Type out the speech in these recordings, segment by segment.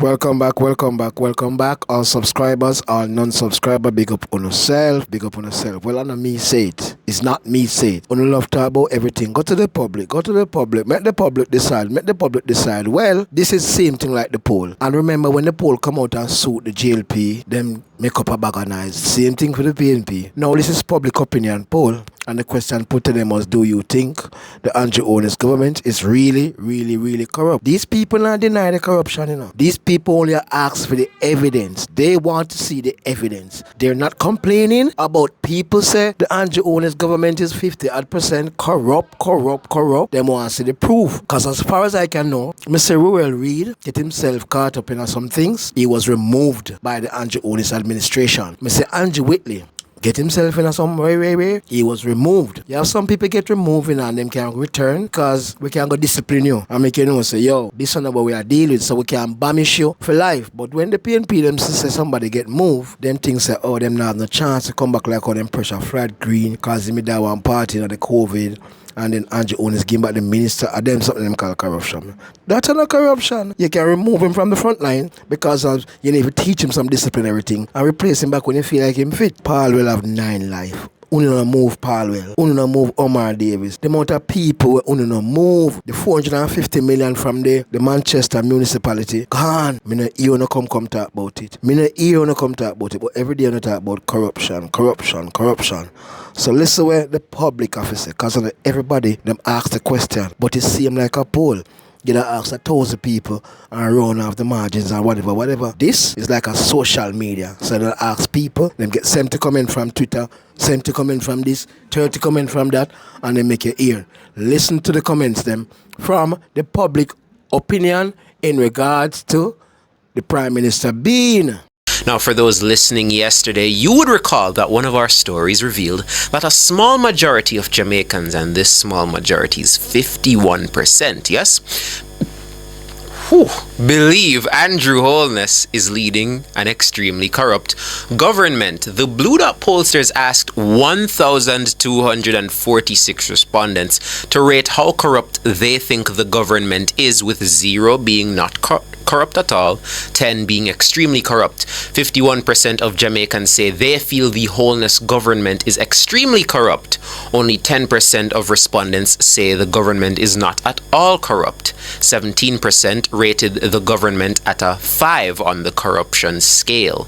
welcome back. All subscribers, all non-subscriber, big up on yourself, big up on yourself. Well, I know me say it. It's not me say it. On love talk about everything. Go to the public, make the public decide. Well, this is same thing like the poll. And remember when the poll come out and suit the GLP, them make up a bag of nice. Same thing for the PNP. Now this is public opinion poll. And the question put to them was, do you think the Andrew Holness government is really corrupt? These people not deny the corruption, you know. These people only ask for the evidence. They want to see the evidence. They're not complaining about people say the Andrew Holness government is 50% corrupt. They want to see the proof. Because as far as I can know, Mr. Ruel Reid get himself caught up in some things. He was removed by the Andrew Holness administration. Mr. Andrew Whitley get himself in some way, he was removed. You have some people get removed and them can return because we can go discipline you and make you know, say, yo, this is not what we are dealing with, so we can banish you for life. But when the PNP them say somebody get moved, them things say, oh, them not have no chance to come back like all them pressure Fred Green because they that one party in the COVID. And then Andrew Holness give back the minister and them something them call corruption. That's not corruption. You can remove him from the front line because you need to teach him some discipline and everything and replace him back when you feel like him fit. Paul will have 9 life. Only no move Paul well. Only no move Omar Davis. The amount of people only no move. The 450 million from the Manchester municipality gone. Me no hear no come talk about it. But every day I talk about corruption. So listen where the public officer, because everybody them ask the question, but it seem like a poll. You know, ask 1,000 people and run off the margins and whatever. This is like a social media. So they ask people, them get 70 comment from Twitter, 70 comment from this, 30 comment from that, and they make your ear. Listen to the comments them from the public opinion in regards to the Prime Minister being. Now, for those listening yesterday, you would recall that one of our stories revealed that a small majority of Jamaicans, and this small majority is 51%, yes, believe Andrew Holness is leading an extremely corrupt government. The Blue Dot pollsters asked 1,246 respondents to rate how corrupt they think the government is, with 0 being not corrupt at all, 10 being extremely corrupt. 51% of Jamaicans say they feel the Holness government is extremely corrupt. Only 10% of respondents say the government is not at all corrupt. 17% rated the government at a 5 on the corruption scale.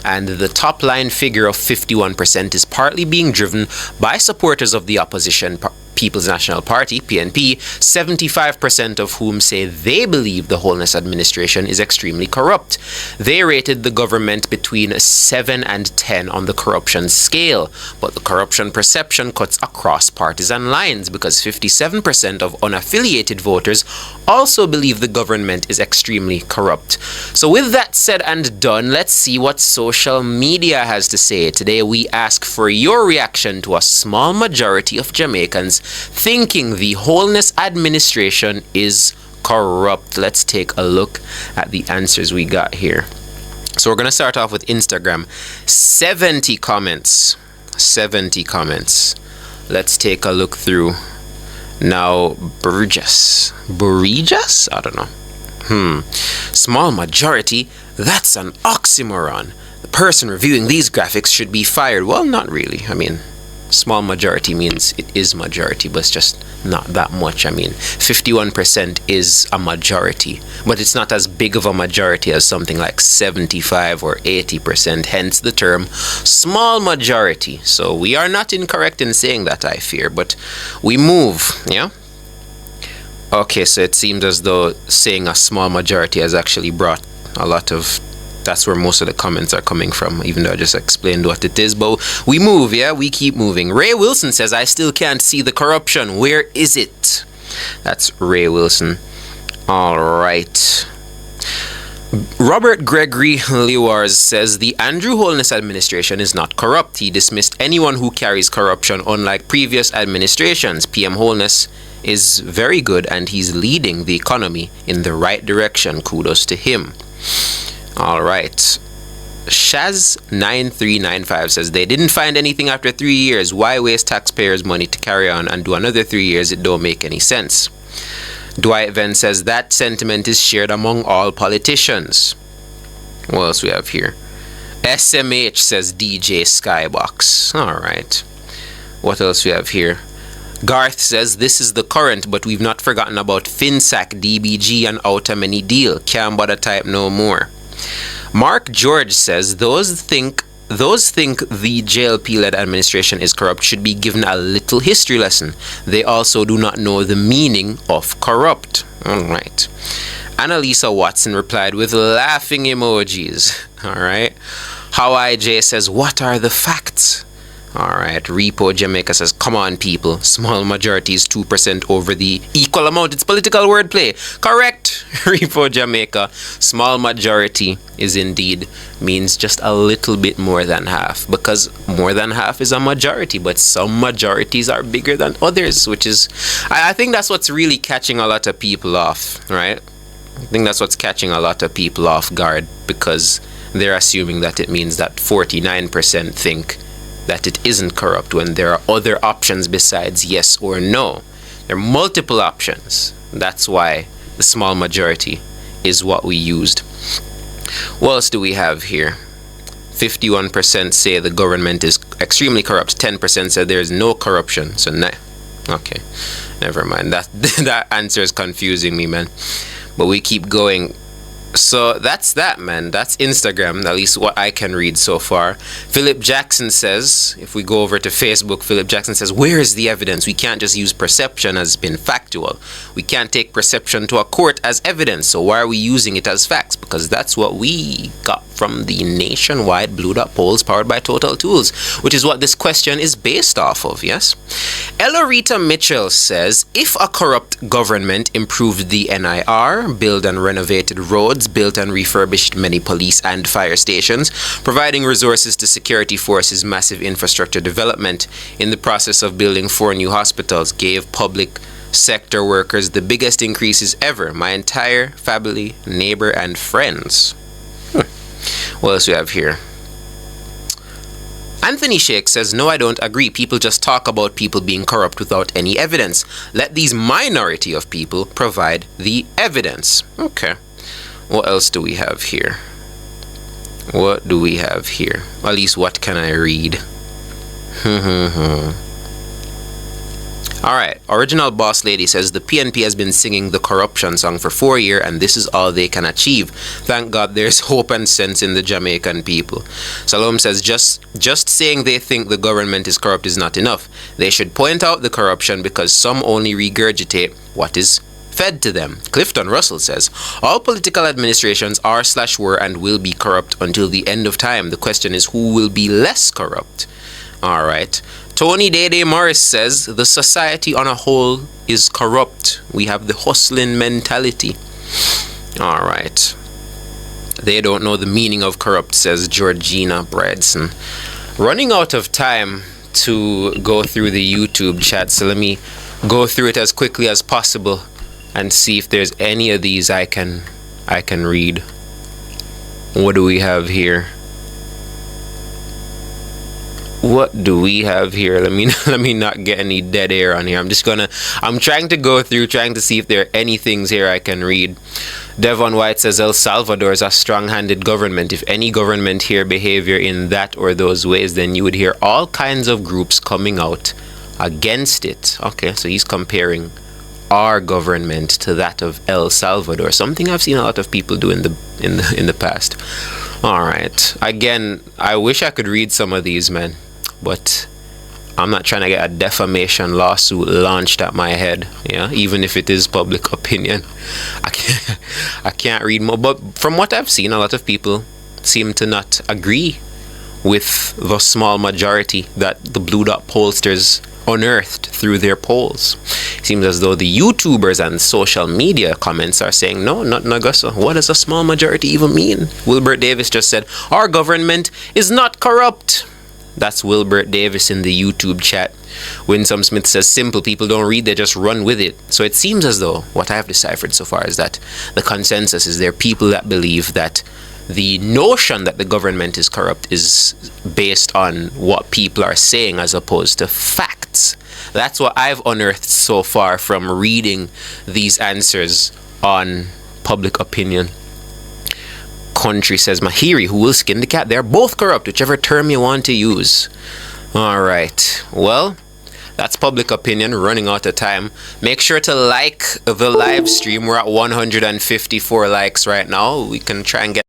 And the top line figure of 51% is partly being driven by supporters of the opposition People's National Party, PNP, 75% of whom say they believe the Holness administration is extremely corrupt. They rated the government between 7 and 10 on the corruption scale, but the corruption perception cuts across partisan lines because 57% of unaffiliated voters also believe the government is extremely corrupt. So with that said and done, let's see what social media has to say. Today we ask for your reaction to a small majority of Jamaicans thinking the Holness administration is corrupt. Let's take a look at the answers we got here. So we're going to start off with Instagram. 70 comments. Let's take a look through. Now, Burgess? I don't know. Small majority? That's an oxymoron. The person reviewing these graphics should be fired. Well, not really. I mean, small majority means it is majority, but it's just not that much. I mean, 51% is a majority, but it's not as big of a majority as something like 75 or 80%, hence the term small majority. So we are not incorrect in saying that, I fear, but we move, yeah? Okay, so it seems as though saying a small majority has actually brought a lot of. That's where most of the comments are coming from, even though I just explained what it is. But we move, yeah? We keep moving. Ray Wilson says, I still can't see the corruption. Where is it? That's Ray Wilson. All right. Robert Gregory Lewars says, the Andrew Holness administration is not corrupt. He dismissed anyone who carries corruption, unlike previous administrations. PM Holness is very good, and he's leading the economy in the right direction. Kudos to him. All right. Shaz9395 says, they didn't find anything after 3 years. Why waste taxpayers' money to carry on and do another 3 years? It don't make any sense. Dwight Venn says, that sentiment is shared among all politicians. What else we have here? SMH says DJ Skybox. Alright. What else we have here? Garth says this is the current, but we've not forgotten about FinSac, DBG, and Outer Many deal. Can't bother type no more. Mark George says those think the JLP-led administration is corrupt should be given a little history lesson. They also do not know the meaning of corrupt. Alright. Annalisa Watson replied with laughing emojis. Alright. How IJ says, what are the facts? Alright. Repo Jamaica says, come on people. Small majority is 2% over the equal amount. It's political wordplay. Correct. Repo Jamaica. Small majority is indeed means just a little bit more than half. Because more than half is a majority. But some majorities are bigger than others. Which is, I think that's what's really catching a lot of people off. Right? I think that's what's catching a lot of people off guard. Because they're assuming that it means that 49% think that it isn't corrupt when there are other options besides yes or no. There are multiple options. That's why the small majority is what we used. What else do we have here? 51% say the government is extremely corrupt. 10% say there is no corruption. So, okay, never mind. That answer is confusing me, man. But we keep going. So that's that, man. That's Instagram, at least what I can read so far. Philip Jackson says, if we go over to Facebook, Philip Jackson says, where is the evidence? We can't just use perception as being factual. We can't take perception to a court as evidence. So why are we using it as facts? Because that's what we got from the nationwide Blue Dot polls powered by Total Tools, which is what this question is based off of, yes? Ella Rita Mitchell says, if a corrupt government improved the NIR, built and renovated roads, built and refurbished many police and fire stations, providing resources to security forces, massive infrastructure development, in the process of building 4 new hospitals, gave public sector workers the biggest increases ever, my entire family, neighbor, and friends. What else do we have here? Anthony Sheikh says, no, I don't agree. People just talk about people being corrupt without any evidence. Let these minority of people provide the evidence. Okay. What else do we have here? What do we have here? At least what can I read? Alright, Original Boss Lady says the PNP has been singing the corruption song for 4 years and this is all they can achieve. Thank God there's hope and sense in the Jamaican people. Salome says just saying they think the government is corrupt is not enough. They should point out the corruption because some only regurgitate what is fed to them. Clifton Russell says, all political administrations are/were and will be corrupt until the end of time. The question is who will be less corrupt? Alright. Tony Dede Morris says, the society on a whole is corrupt. We have the hustling mentality. Alright. They don't know the meaning of corrupt, says Georgina Bradson. Running out of time to go through the YouTube chat, so let me go through it as quickly as possible and see if there's any of these I can read. What do we have here? What do we have here? Let me not get any dead air on here. I'm trying to go through, trying to see if there are any things here I can read. Devon White says El Salvador is a strong-handed government. If any government here behavior in that or those ways, then you would hear all kinds of groups coming out against it. Okay, so he's comparing our government to that of El Salvador, something I've seen a lot of people do in the past. All right. Again, I wish I could read some of these, man, but I'm not trying to get a defamation lawsuit launched at my head. Yeah, even if it is public opinion, I can't read more. But from what I've seen, a lot of people seem to not agree with the small majority that the Blue Dot pollsters unearthed through their polls. It seems as though the YouTubers and social media comments are saying, no, not Nagusa. What does a small majority even mean? Wilbert Davis just said, our government is not corrupt. That's Wilbert Davis in the YouTube chat. Winsome Smith says, simple people don't read, they just run with it. So it seems as though what I have deciphered so far is that the consensus is there are people that believe that the notion that the government is corrupt is based on what people are saying as opposed to facts. That's what I've unearthed so far from reading these answers on public opinion. country, says Mahiri, who will skin the cat. They're both corrupt, whichever term you want to use. All right. Well, that's public opinion. We're running out of time. Make sure to like the live stream. We're at 154 likes right now. We can try and get